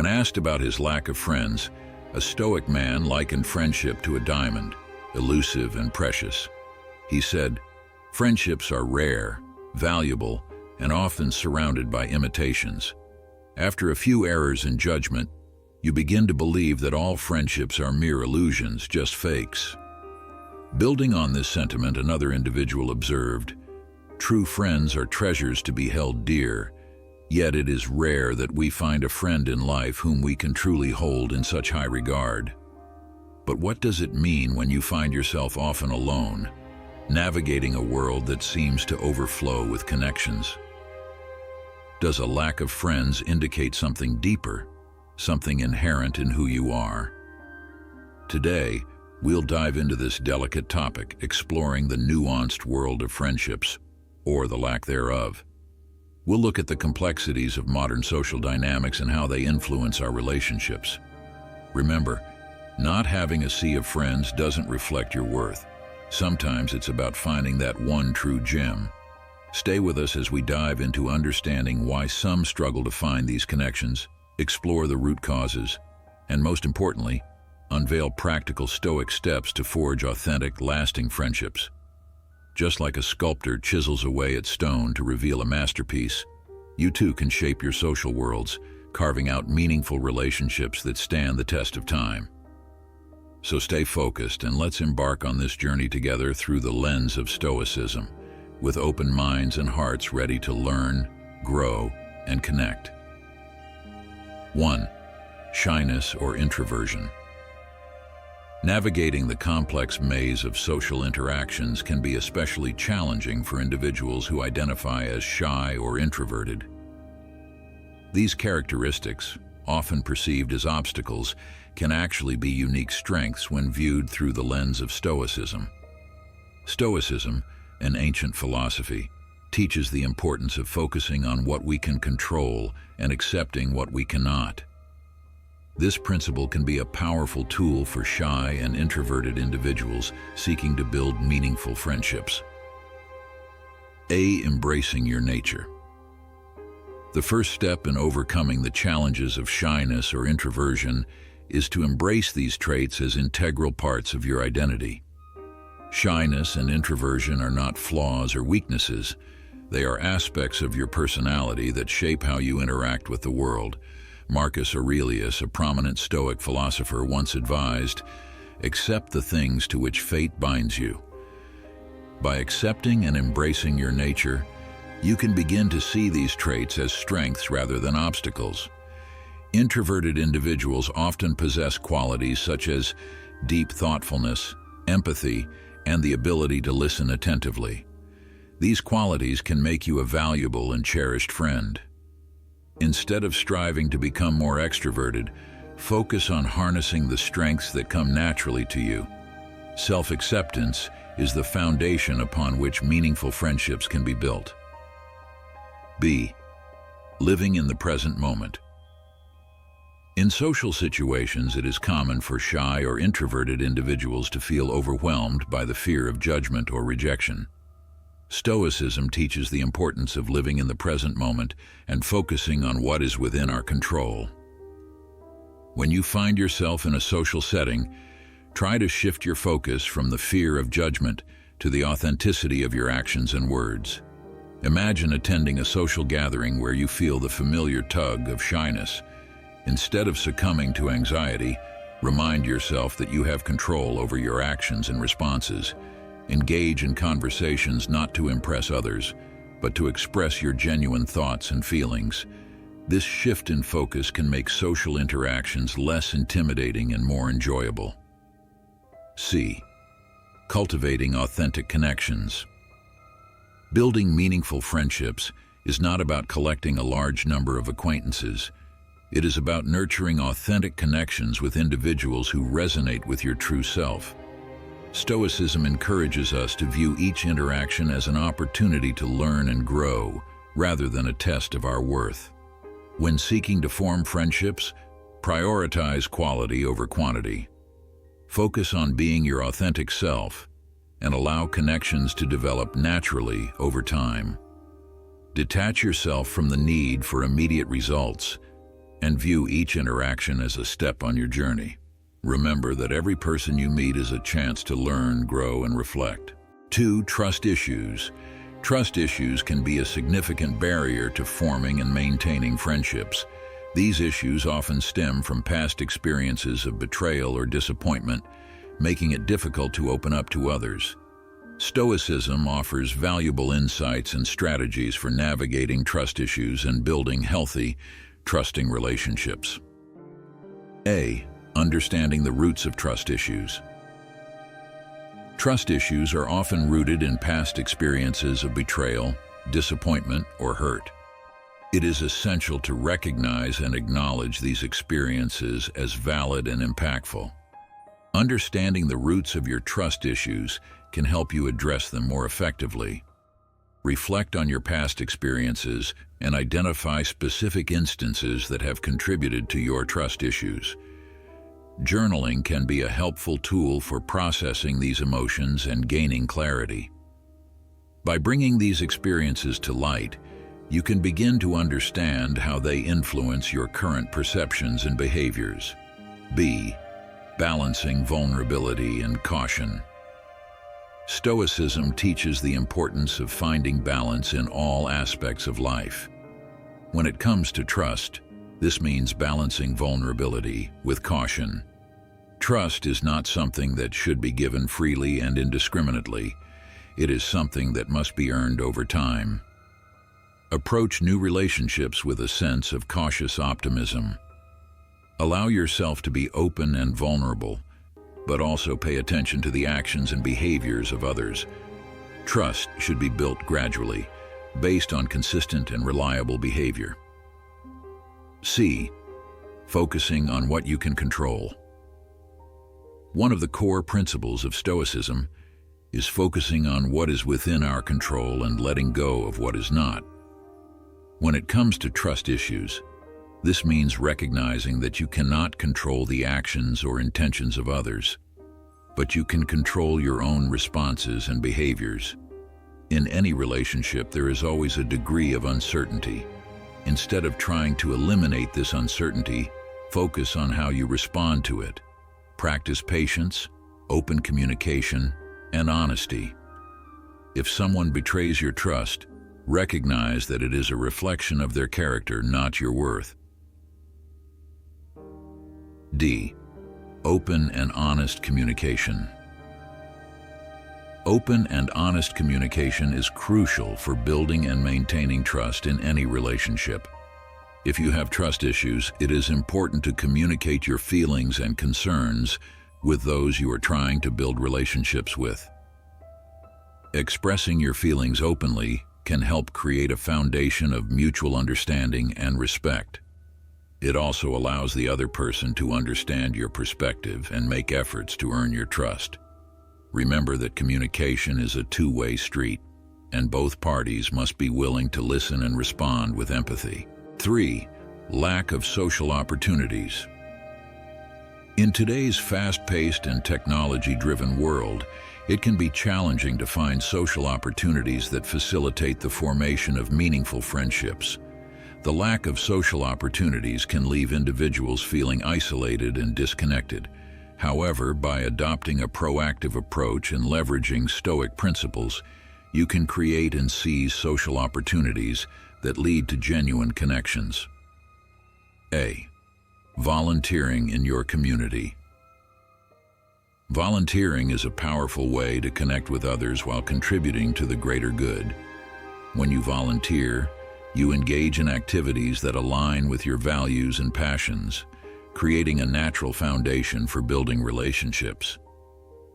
When asked about his lack of friends, a Stoic man likened friendship to a diamond, elusive and precious. He said, "Friendships are rare, valuable, and often surrounded by imitations. After a few errors in judgment, you begin to believe that all friendships are mere illusions, just fakes." Building on this sentiment, another individual observed, "True friends are treasures to be held dear, yet it is rare that we find a friend in life whom we can truly hold in such high regard." But what does it mean when you find yourself often alone, navigating a world that seems to overflow with connections? Does a lack of friends indicate something deeper, something inherent in who you are? Today, we'll dive into this delicate topic, exploring the nuanced world of friendships, or the lack thereof. We'll look at the complexities of modern social dynamics and how they influence our relationships. Remember, not having a sea of friends doesn't reflect your worth. Sometimes it's about finding that one true gem. Stay with us as we dive into understanding why some struggle to find these connections, explore the root causes, and most importantly, unveil practical Stoic steps to forge authentic, lasting friendships. Just like a sculptor chisels away at stone to reveal a masterpiece, you too can shape your social worlds, carving out meaningful relationships that stand the test of time. So stay focused and let's embark on this journey together through the lens of Stoicism, with open minds and hearts ready to learn, grow, and connect. 1. Shyness or introversion. Navigating the complex maze of social interactions can be especially challenging for individuals who identify as shy or introverted. These characteristics, often perceived as obstacles, can actually be unique strengths when viewed through the lens of Stoicism. Stoicism, an ancient philosophy, teaches the importance of focusing on what we can control and accepting what we cannot. This principle can be a powerful tool for shy and introverted individuals seeking to build meaningful friendships. A. Embracing your nature. The first step in overcoming the challenges of shyness or introversion is to embrace these traits as integral parts of your identity. Shyness and introversion are not flaws or weaknesses. They are aspects of your personality that shape how you interact with the world. Marcus Aurelius, a prominent Stoic philosopher, once advised, "Accept the things to which fate binds you." By accepting and embracing your nature, you can begin to see these traits as strengths rather than obstacles. Introverted individuals often possess qualities such as deep thoughtfulness, empathy, and the ability to listen attentively. These qualities can make you a valuable and cherished friend. Instead of striving to become more extroverted, focus on harnessing the strengths that come naturally to you. Self-acceptance is the foundation upon which meaningful friendships can be built. B. Living in the present moment. In social situations, it is common for shy or introverted individuals to feel overwhelmed by the fear of judgment or rejection. Stoicism teaches the importance of living in the present moment and focusing on what is within our control. When you find yourself in a social setting, try to shift your focus from the fear of judgment to the authenticity of your actions and words. Imagine attending a social gathering where you feel the familiar tug of shyness. Instead of succumbing to anxiety, remind yourself that you have control over your actions and responses. Engage in conversations not to impress others, but to express your genuine thoughts and feelings. This shift in focus can make social interactions less intimidating and more enjoyable. C. Cultivating authentic connections. Building meaningful friendships is not about collecting a large number of acquaintances. It is about nurturing authentic connections with individuals who resonate with your true self. Stoicism encourages us to view each interaction as an opportunity to learn and grow, rather than a test of our worth. When seeking to form friendships, prioritize quality over quantity. Focus on being your authentic self and allow connections to develop naturally over time. Detach yourself from the need for immediate results. and view each interaction as a step on your journey. Remember that every person you meet is a chance to learn, grow, and reflect. 2. Trust issues. Trust issues can be a significant barrier to forming and maintaining friendships. These issues often stem from past experiences of betrayal or disappointment, making it difficult to open up to others. Stoicism offers valuable insights and strategies for navigating trust issues and building healthy, trusting relationships. A. Understanding the roots of trust issues. Trust issues are often rooted in past experiences of betrayal, disappointment, or hurt. It is essential to recognize and acknowledge these experiences as valid and impactful. Understanding the roots of your trust issues can help you address them more effectively. Reflect on your past experiences and identify specific instances that have contributed to your trust issues. Journaling can be a helpful tool for processing these emotions and gaining clarity. By bringing these experiences to light, you can begin to understand how they influence your current perceptions and behaviors. B. Balancing vulnerability and caution. Stoicism teaches the importance of finding balance in all aspects of life. When it comes to trust, this means balancing vulnerability with caution. Trust is not something that should be given freely and indiscriminately. It is something that must be earned over time. Approach new relationships with a sense of cautious optimism. Allow yourself to be open and vulnerable, but also pay attention to the actions and behaviors of others. Trust should be built gradually, based on consistent and reliable behavior. C. Focusing on what you can control. One of the core principles of Stoicism is focusing on what is within our control and letting go of what is not. When it comes to trust issues, this means recognizing that you cannot control the actions or intentions of others, but you can control your own responses and behaviors. In any relationship, there is always a degree of uncertainty. Instead of trying to eliminate this uncertainty, focus on how you respond to it. Practice patience, open communication, and honesty. If someone betrays your trust, recognize that it is a reflection of their character, not your worth. D. Open and honest communication. Open and honest communication is crucial for building and maintaining trust in any relationship. If you have trust issues, it is important to communicate your feelings and concerns with those you are trying to build relationships with. Expressing your feelings openly can help create a foundation of mutual understanding and respect. It also allows the other person to understand your perspective and make efforts to earn your trust. Remember that communication is a two-way street, and both parties must be willing to listen and respond with empathy. 3. Lack of social opportunities. In today's fast-paced and technology-driven world, it can be challenging to find social opportunities that facilitate the formation of meaningful friendships. The lack of social opportunities can leave individuals feeling isolated and disconnected. However, by adopting a proactive approach and leveraging Stoic principles, you can create and seize social opportunities that lead to genuine connections. A. Volunteering in your community. Volunteering is a powerful way to connect with others while contributing to the greater good. When you volunteer, you engage in activities that align with your values and passions, creating a natural foundation for building relationships.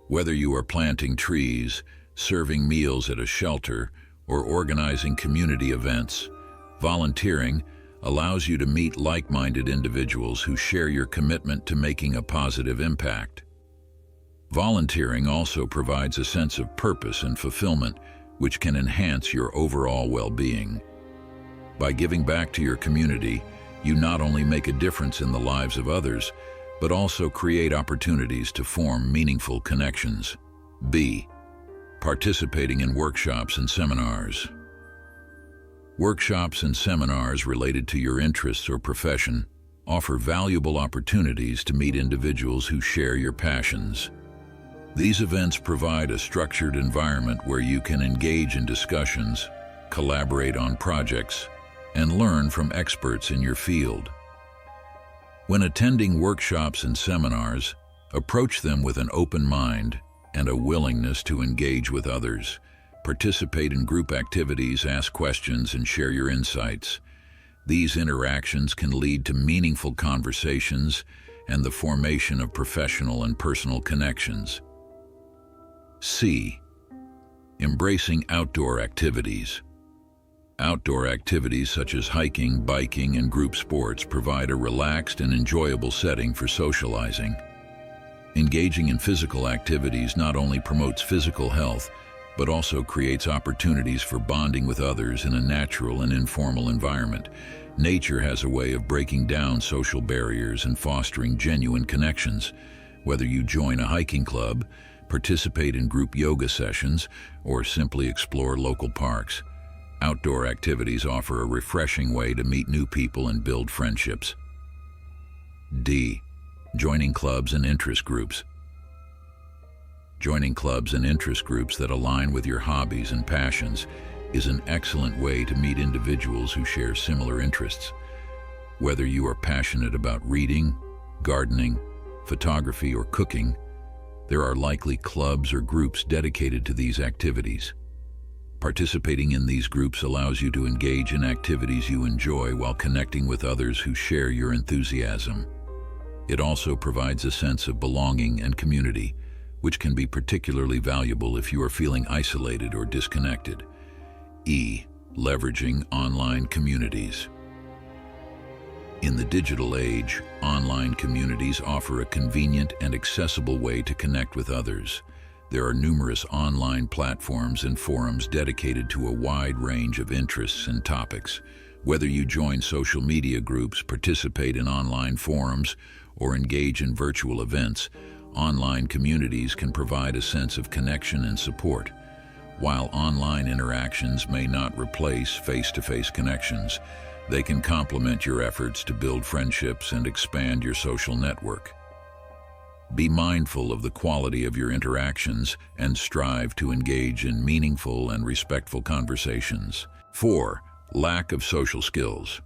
Whether you are planting trees, serving meals at a shelter, or organizing community events, volunteering allows you to meet like-minded individuals who share your commitment to making a positive impact. Volunteering also provides a sense of purpose and fulfillment, which can enhance your overall well-being. By giving back to your community, you not only make a difference in the lives of others, but also create opportunities to form meaningful connections. B. Participating in workshops and seminars. Workshops and seminars related to your interests or profession offer valuable opportunities to meet individuals who share your passions. These events provide a structured environment where you can engage in discussions, collaborate on projects, and learn from experts in your field. When attending workshops and seminars, approach them with an open mind and a willingness to engage with others. Participate in group activities, ask questions, and share your insights. These interactions can lead to meaningful conversations and the formation of professional and personal connections. C. Embracing outdoor activities. Outdoor activities such as hiking, biking, and group sports provide a relaxed and enjoyable setting for socializing. Engaging in physical activities not only promotes physical health, but also creates opportunities for bonding with others in a natural and informal environment. Nature has a way of breaking down social barriers and fostering genuine connections. Whether you join a hiking club, participate in group yoga sessions, or simply explore local parks, outdoor activities offer a refreshing way to meet new people and build friendships. D. Joining clubs and interest groups. Joining clubs and interest groups that align with your hobbies and passions is an excellent way to meet individuals who share similar interests. Whether you are passionate about reading, gardening, photography, or cooking, there are likely clubs or groups dedicated to these activities. Participating in these groups allows you to engage in activities you enjoy while connecting with others who share your enthusiasm. It also provides a sense of belonging and community, which can be particularly valuable if you are feeling isolated or disconnected. E. Leveraging online communities. In the digital age, online communities offer a convenient and accessible way to connect with others. There are numerous online platforms and forums dedicated to a wide range of interests and topics. Whether you join social media groups, participate in online forums, or engage in virtual events, online communities can provide a sense of connection and support. While online interactions may not replace face-to-face connections, they can complement your efforts to build friendships and expand your social network. Be mindful of the quality of your interactions and strive to engage in meaningful and respectful conversations. 4. Lack of social skills.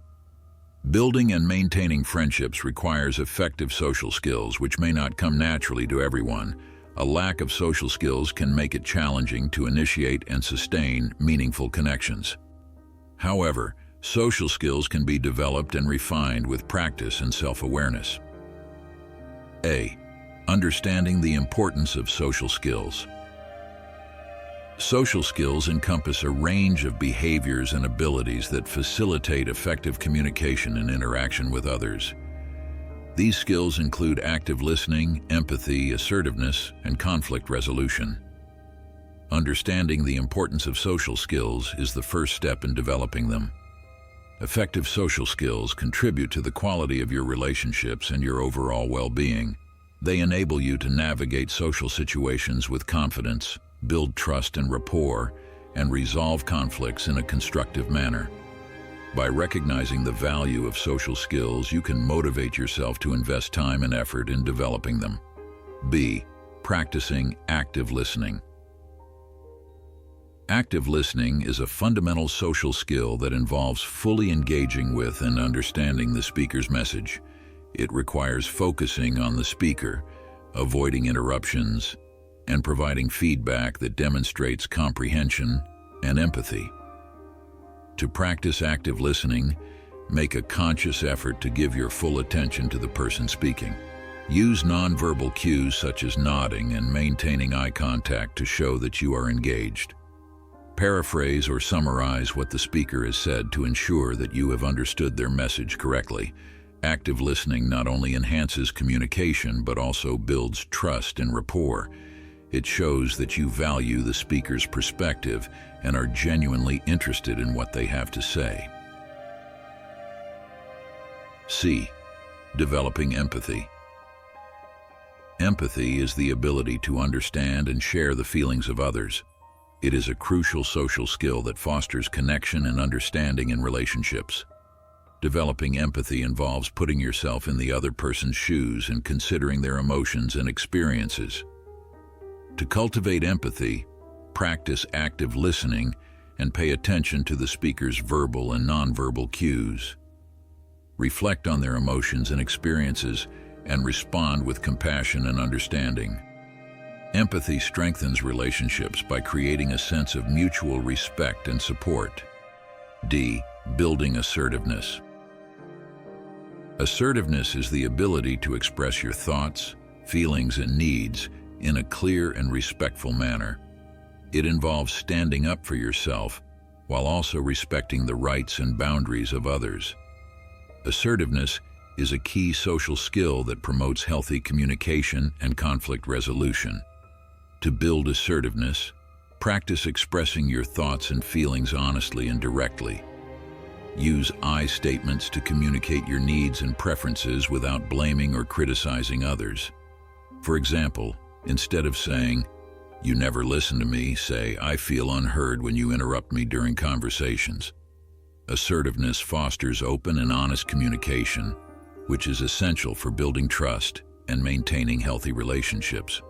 Building and maintaining friendships requires effective social skills, which may not come naturally to everyone. A lack of social skills can make it challenging to initiate and sustain meaningful connections. However, social skills can be developed and refined with practice and self-awareness. A. Understanding the importance of social skills. Social skills encompass a range of behaviors and abilities that facilitate effective communication and interaction with others. These skills include active listening, empathy, assertiveness, and conflict resolution. Understanding the importance of social skills is the first step in developing them. Effective social skills contribute to the quality of your relationships and your overall well-being. They enable you to navigate social situations with confidence, build trust and rapport, and resolve conflicts in a constructive manner. By recognizing the value of social skills, you can motivate yourself to invest time and effort in developing them. B. Practicing active listening. Active listening is a fundamental social skill that involves fully engaging with and understanding the speaker's message. It requires focusing on the speaker, avoiding interruptions, and providing feedback that demonstrates comprehension and empathy. To practice active listening, make a conscious effort to give your full attention to the person speaking. Use nonverbal cues such as nodding and maintaining eye contact to show that you are engaged. Paraphrase or summarize what the speaker has said to ensure that you have understood their message correctly. Active listening not only enhances communication but also builds trust and rapport. It shows that you value the speaker's perspective and are genuinely interested in what they have to say. C. Developing empathy. Empathy is the ability to understand and share the feelings of others. It is a crucial social skill that fosters connection and understanding in relationships. Developing empathy involves putting yourself in the other person's shoes and considering their emotions and experiences. To cultivate empathy, practice active listening and pay attention to the speaker's verbal and nonverbal cues. Reflect on their emotions and experiences and respond with compassion and understanding. Empathy strengthens relationships by creating a sense of mutual respect and support. D. Building assertiveness. Assertiveness is the ability to express your thoughts, feelings, and needs in a clear and respectful manner. It involves standing up for yourself while also respecting the rights and boundaries of others. Assertiveness is a key social skill that promotes healthy communication and conflict resolution. To build assertiveness, practice expressing your thoughts and feelings honestly and directly. Use I statements to communicate your needs and preferences without blaming or criticizing others. For example, instead of saying, "You never listen to me," say, "I feel unheard when you interrupt me during conversations." Assertiveness fosters open and honest communication, which is essential for building trust and maintaining healthy relationships.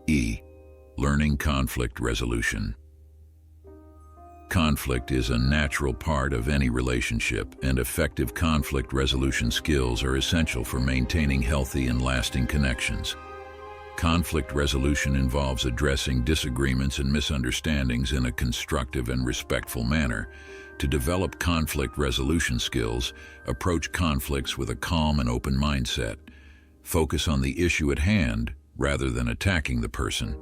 E. Learning conflict resolution. Conflict is a natural part of any relationship, and effective conflict resolution skills are essential for maintaining healthy and lasting connections. Conflict resolution involves addressing disagreements and misunderstandings in a constructive and respectful manner. To develop conflict resolution skills, approach conflicts with a calm and open mindset. Focus on the issue at hand rather than attacking the person.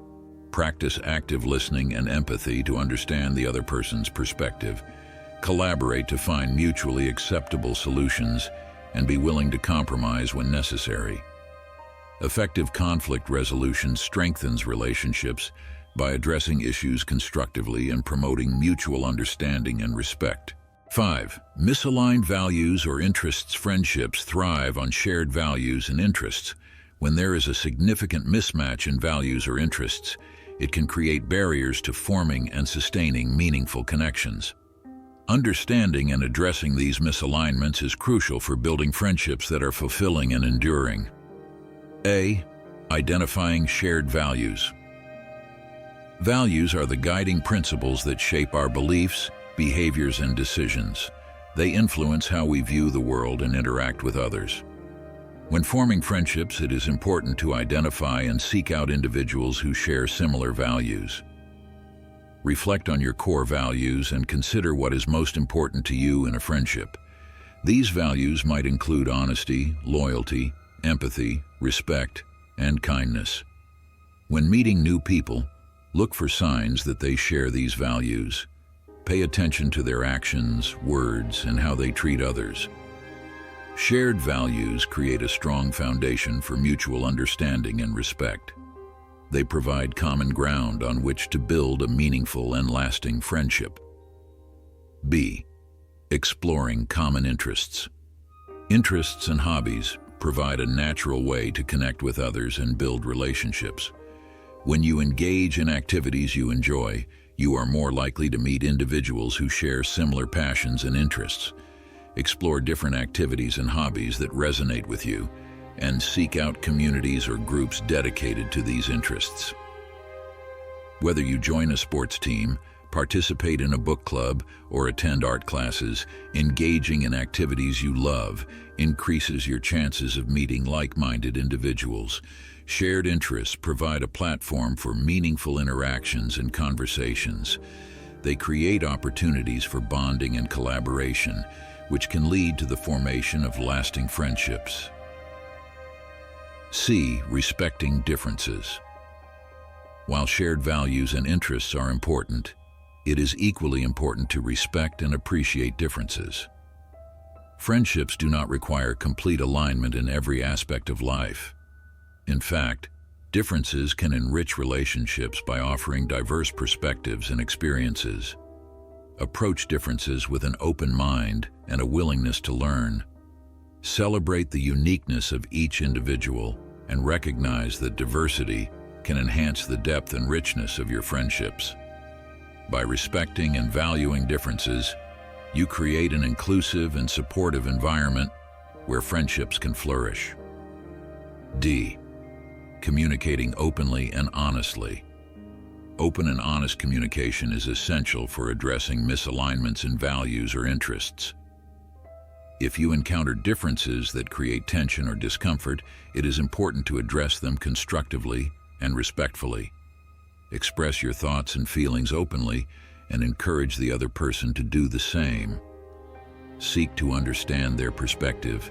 Practice active listening and empathy to understand the other person's perspective. Collaborate to find mutually acceptable solutions and be willing to compromise when necessary. Effective conflict resolution strengthens relationships by addressing issues constructively and promoting mutual understanding and respect. 5. Misaligned values or interests. Friendships thrive on shared values and interests. When there is a significant mismatch in values or interests, it can create barriers to forming and sustaining meaningful connections. Understanding and addressing these misalignments is crucial for building friendships that are fulfilling and enduring. A. Identifying shared values. Values are the guiding principles that shape our beliefs, behaviors, and decisions. They influence how we view the world and interact with others. When forming friendships, it is important to identify and seek out individuals who share similar values. Reflect on your core values and consider what is most important to you in a friendship. These values might include honesty, loyalty, empathy, respect, and kindness. When meeting new people, look for signs that they share these values. Pay attention to their actions, words, and how they treat others. Shared values create a strong foundation for mutual understanding and respect. They provide common ground on which to build a meaningful and lasting friendship. B. Exploring common interests. Interests and hobbies provide a natural way to connect with others and build relationships. When you engage in activities you enjoy, you are more likely to meet individuals who share similar passions and interests. Explore different activities and hobbies that resonate with you, and seek out communities or groups dedicated to these interests. Whether you join a sports team, participate in a book club, or attend art classes, engaging in activities you love increases your chances of meeting like-minded individuals. Shared interests provide a platform for meaningful interactions and conversations. They create opportunities for bonding and collaboration, which can lead to the formation of lasting friendships. C. Respecting differences. While shared values and interests are important, it is equally important to respect and appreciate differences. Friendships do not require complete alignment in every aspect of life. In fact, differences can enrich relationships by offering diverse perspectives and experiences. Approach differences with an open mind and a willingness to learn. Celebrate the uniqueness of each individual and recognize that diversity can enhance the depth and richness of your friendships. By respecting and valuing differences, You create an inclusive and supportive environment where friendships can flourish. D. Communicating openly and honestly. Open and honest communication is essential for addressing misalignments in values or interests. If you encounter differences that create tension or discomfort, it is important to address them constructively and respectfully. Express your thoughts and feelings openly and encourage the other person to do the same. Seek to understand their perspective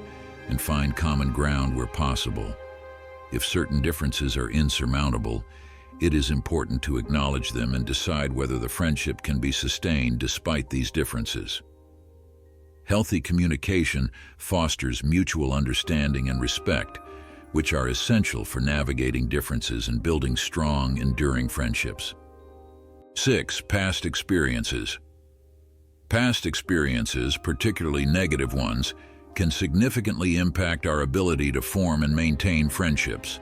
and find common ground where possible. If certain differences are insurmountable, it is important to acknowledge them and decide whether the friendship can be sustained despite these differences. Healthy communication fosters mutual understanding and respect, which are essential for navigating differences and building strong, enduring friendships. 6. Past experiences. Past experiences, particularly negative ones, can significantly impact our ability to form and maintain friendships.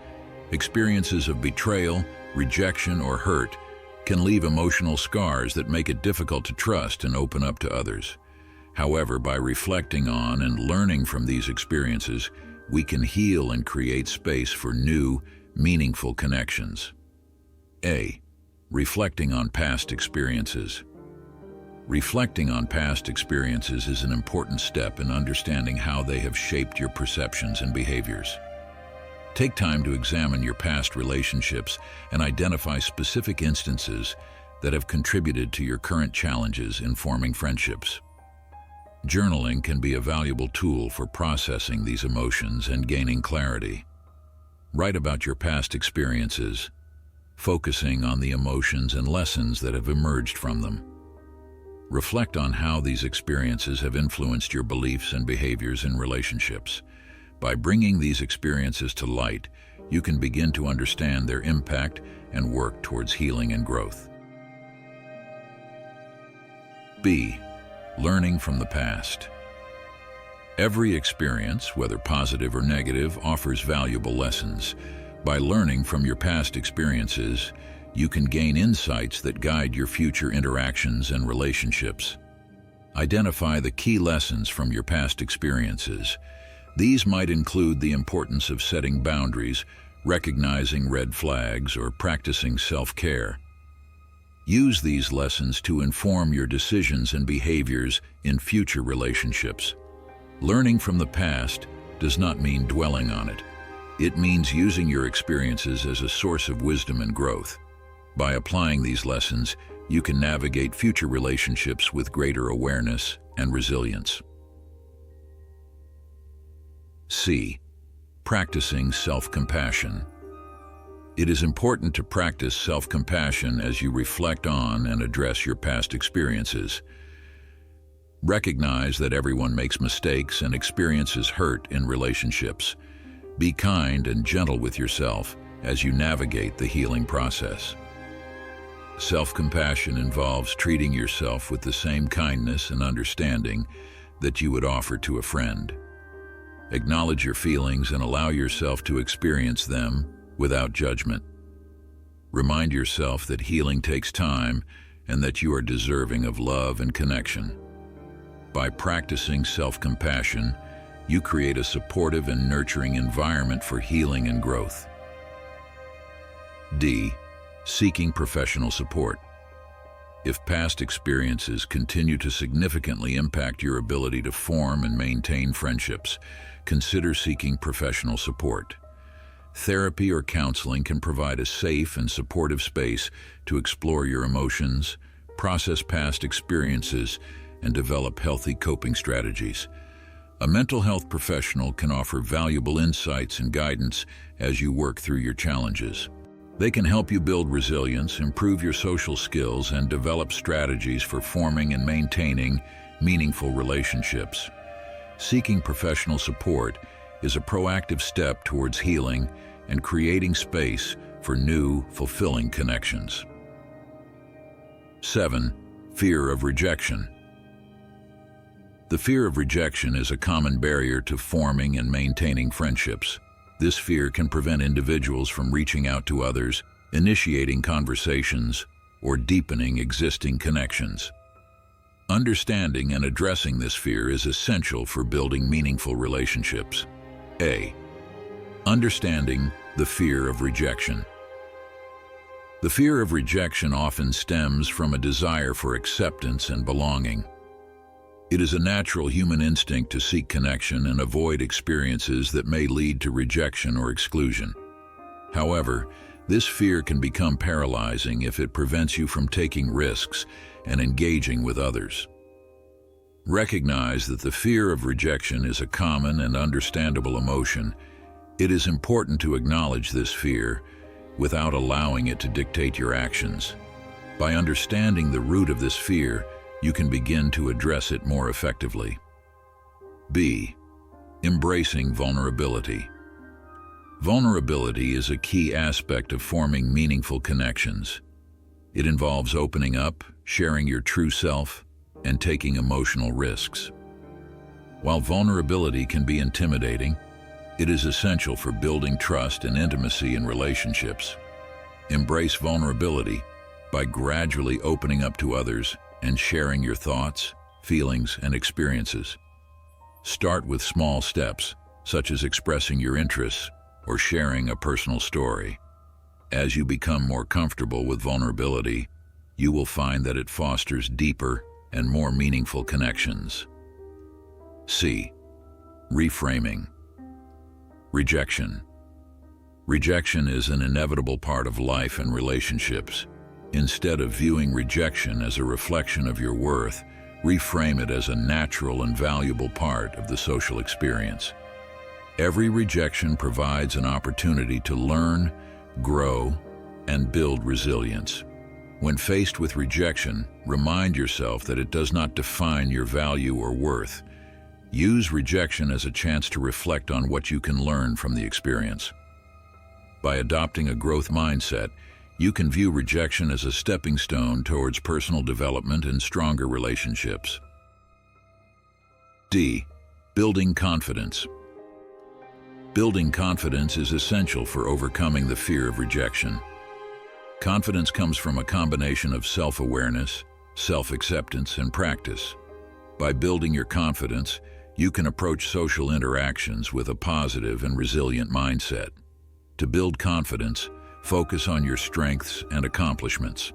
Experiences of betrayal, rejection, or hurt can leave emotional scars that make it difficult to trust and open up to others. However, by reflecting on and learning from these experiences, we can heal and create space for new, meaningful connections. A. Reflecting on past experiences. Reflecting on past experiences is an important step in understanding how they have shaped your perceptions and behaviors. Take time to examine your past relationships and identify specific instances that have contributed to your current challenges in forming friendships. Journaling can be a valuable tool for processing these emotions and gaining clarity. Write about your past experiences, focusing on the emotions and lessons that have emerged from them. Reflect on how these experiences have influenced your beliefs and behaviors in relationships. By bringing these experiences to light, you can begin to understand their impact and work towards healing and growth. B. Learning from the past. Every experience, whether positive or negative, offers valuable lessons. By learning from your past experiences, you can gain insights that guide your future interactions and relationships. Identify the key lessons from your past experiences. These might include the importance of setting boundaries, recognizing red flags, or practicing self-care. Use these lessons to inform your decisions and behaviors in future relationships. Learning from the past does not mean dwelling on it. It means using your experiences as a source of wisdom and growth. By applying these lessons, you can navigate future relationships with greater awareness and resilience. C. Practicing self-compassion. It is important to practice self-compassion as you reflect on and address your past experiences. Recognize that everyone makes mistakes and experiences hurt in relationships. Be kind and gentle with yourself as you navigate the healing process. Self-compassion involves treating yourself with the same kindness and understanding that you would offer to a friend. Acknowledge your feelings and allow yourself to experience them without judgment. Remind yourself that healing takes time and that you are deserving of love and connection. By practicing self-compassion, you create a supportive and nurturing environment for healing and growth. D. Seeking professional support. If past experiences continue to significantly impact your ability to form and maintain friendships, consider seeking professional support. Therapy or counseling can provide a safe and supportive space to explore your emotions, process past experiences, and develop healthy coping strategies. A mental health professional can offer valuable insights and guidance as you work through your challenges. They can help you build resilience, improve your social skills, and develop strategies for forming and maintaining meaningful relationships. Seeking professional support is a proactive step towards healing and creating space for new, fulfilling connections. 7. Fear of rejection. The fear of rejection is a common barrier to forming and maintaining friendships. This fear can prevent individuals from reaching out to others, initiating conversations, or deepening existing connections. Understanding and addressing this fear is essential for building meaningful relationships. A. Understanding the fear of rejection. The fear of rejection often stems from a desire for acceptance and belonging. It is a natural human instinct to seek connection and avoid experiences that may lead to rejection or exclusion. However, this fear can become paralyzing if it prevents you from taking risks and engaging with others. Recognize that the fear of rejection is a common and understandable emotion. It is important to acknowledge this fear without allowing it to dictate your actions. By understanding the root of this fear, you can begin to address it more effectively. B. Embracing vulnerability. Vulnerability is a key aspect of forming meaningful connections. It involves opening up, sharing your true self, and taking emotional risks. While vulnerability can be intimidating, it is essential for building trust and intimacy in relationships. Embrace vulnerability by gradually opening up to others and sharing your thoughts, feelings, and experiences. Start with small steps, such as expressing your interests or sharing a personal story. As you become more comfortable with vulnerability, you will find that it fosters deeper and more meaningful connections. C. Reframing. Rejection. Rejection is an inevitable part of life and relationships. Instead of viewing rejection as a reflection of your worth, reframe it as a natural and valuable part of the social experience. Every rejection provides an opportunity to learn, grow, and build resilience. When faced with rejection, remind yourself that it does not define your value or worth. Use rejection as a chance to reflect on what you can learn from the experience. By adopting a growth mindset, you can view rejection as a stepping stone towards personal development and stronger relationships. D. Building confidence. Building confidence is essential for overcoming the fear of rejection. Confidence comes from a combination of self-awareness, self-acceptance, and practice. By building your confidence, you can approach social interactions with a positive and resilient mindset. To build confidence, focus on your strengths and accomplishments.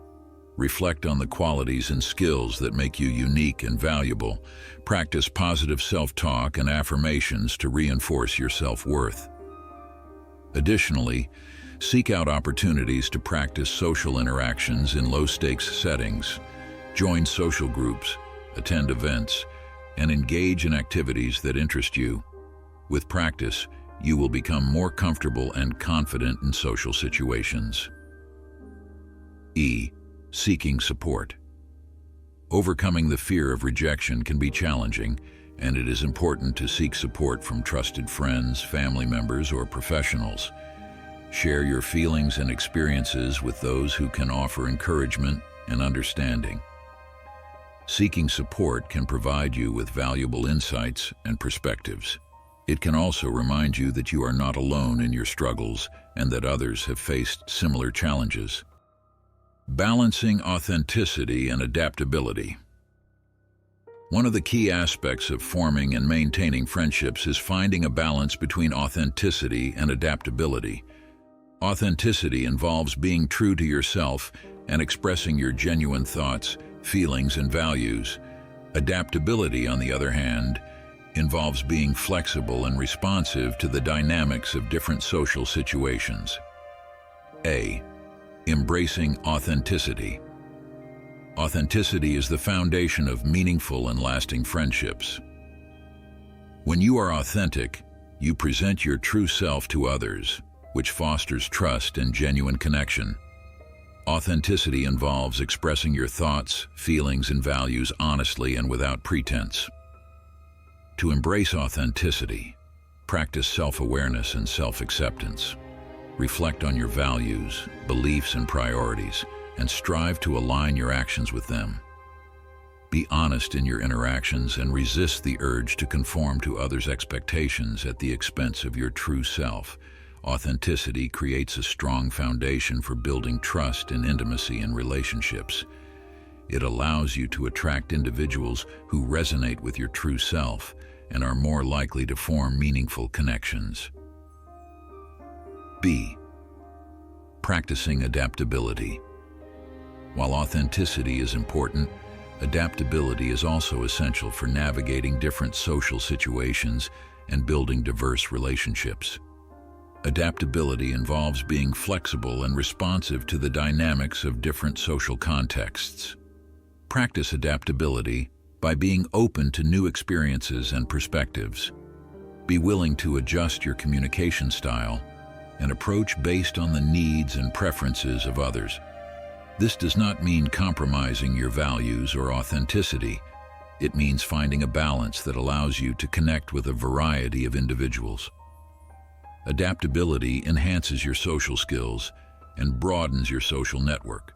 Reflect on the qualities and skills that make you unique and valuable. Practice positive self-talk and affirmations to reinforce your self-worth. Additionally, seek out opportunities to practice social interactions in low-stakes settings. Join social groups, attend events, and engage in activities that interest you. With practice, you will become more comfortable and confident in social situations. E. Seeking support. Overcoming the fear of rejection can be challenging, and it is important to seek support from trusted friends, family members, or professionals. Share your feelings and experiences with those who can offer encouragement and understanding. Seeking support can provide you with valuable insights and perspectives. It can also remind you that you are not alone in your struggles and that others have faced similar challenges. Balancing authenticity and adaptability. One of the key aspects of forming and maintaining friendships is finding a balance between authenticity and adaptability. Authenticity involves being true to yourself and expressing your genuine thoughts, feelings, and values. Adaptability, on the other hand, involves being flexible and responsive to the dynamics of different social situations. A. Embracing authenticity. Authenticity is the foundation of meaningful and lasting friendships. When you are authentic, you present your true self to others, which fosters trust and genuine connection. Authenticity involves expressing your thoughts, feelings, and values honestly and without pretense. To embrace authenticity, practice self-awareness and self-acceptance. Reflect on your values, beliefs, and priorities, and strive to align your actions with them. Be honest in your interactions and resist the urge to conform to others' expectations at the expense of your true self. Authenticity creates a strong foundation for building trust and intimacy in relationships. It allows you to attract individuals who resonate with your true self and are more likely to form meaningful connections. B. Practicing adaptability. While authenticity is important, adaptability is also essential for navigating different social situations and building diverse relationships. Adaptability involves being flexible and responsive to the dynamics of different social contexts. Practice adaptability by being open to new experiences and perspectives. Be willing to adjust your communication style and approach based on the needs and preferences of others. This does not mean compromising your values or authenticity. It means finding a balance that allows you to connect with a variety of individuals. Adaptability enhances your social skills and broadens your social network.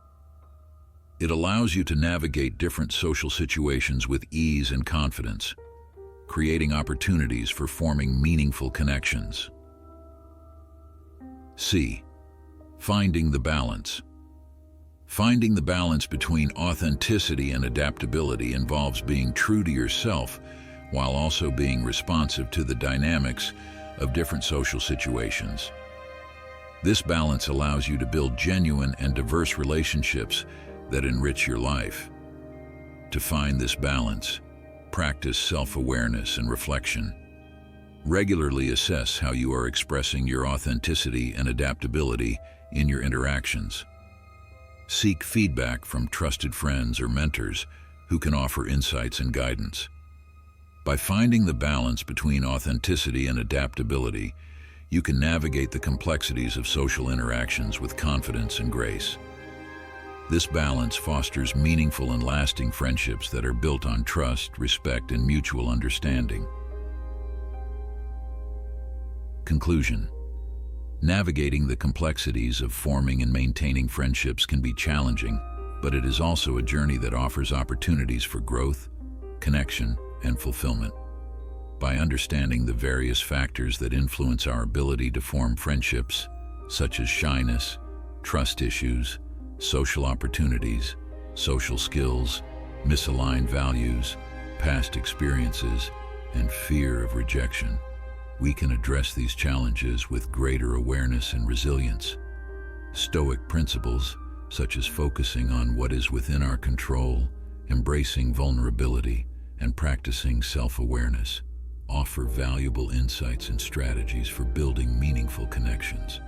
It allows you to navigate different social situations with ease and confidence, creating opportunities for forming meaningful connections. C. Finding the balance. Finding the balance between authenticity and adaptability involves being true to yourself while also being responsive to the dynamics of different social situations. This balance allows you to build genuine and diverse relationships that enrich your life. To find this balance, practice self-awareness and reflection. Regularly assess how you are expressing your authenticity and adaptability in your interactions. Seek feedback from trusted friends or mentors who can offer insights and guidance. By finding the balance between authenticity and adaptability, you can navigate the complexities of social interactions with confidence and grace. This balance fosters meaningful and lasting friendships that are built on trust, respect, and mutual understanding. Conclusion. Navigating the complexities of forming and maintaining friendships can be challenging, but it is also a journey that offers opportunities for growth, connection, and fulfillment. By understanding the various factors that influence our ability to form friendships, such as shyness, trust issues, social opportunities, social skills, misaligned values, past experiences, and fear of rejection, we can address these challenges with greater awareness and resilience. Stoic principles, such as focusing on what is within our control, embracing vulnerability, and practicing self-awareness, offer valuable insights and strategies for building meaningful connections.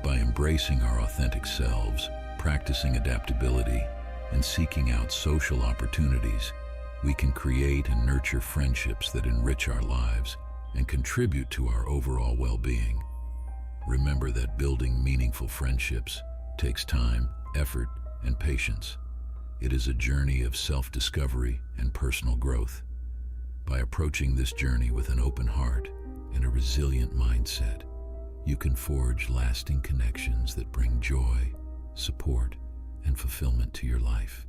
By embracing our authentic selves, practicing adaptability, and seeking out social opportunities, we can create and nurture friendships that enrich our lives and contribute to our overall well-being. Remember that building meaningful friendships takes time, effort, and patience. It is a journey of self-discovery and personal growth. By approaching this journey with an open heart and a resilient mindset, you can forge lasting connections that bring joy, support, and fulfillment to your life.